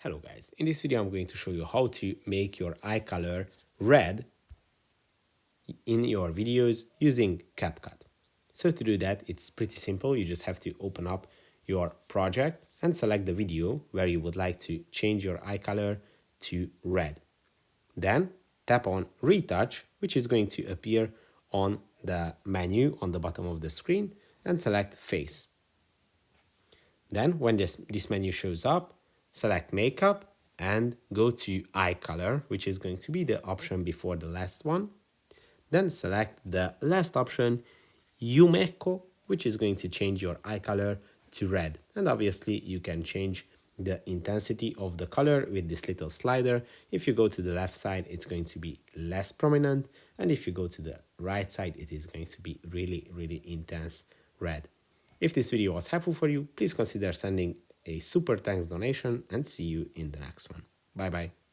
Hello guys, in this video I'm going to show you how to make your eye color red in your videos using CapCut. So to do that, it's pretty simple. You just have to open up your project and select the video where you would like to change your eye color to red. Then tap on Retouch, which is going to appear on the menu on the bottom of the screen, and select Face. Then when this menu shows up, select Makeup and go to Eye Color, which is going to be the option before the last one. Then select the last option, Yumeko, which is going to change your eye color to red. And obviously you can change the intensity of the color with this little slider. If you go to the left side, it's going to be less prominent. And if you go to the right side, it is going to be really intense red. If this video was helpful for you, please consider sending a super thanks donation and see you in the next one. Bye bye.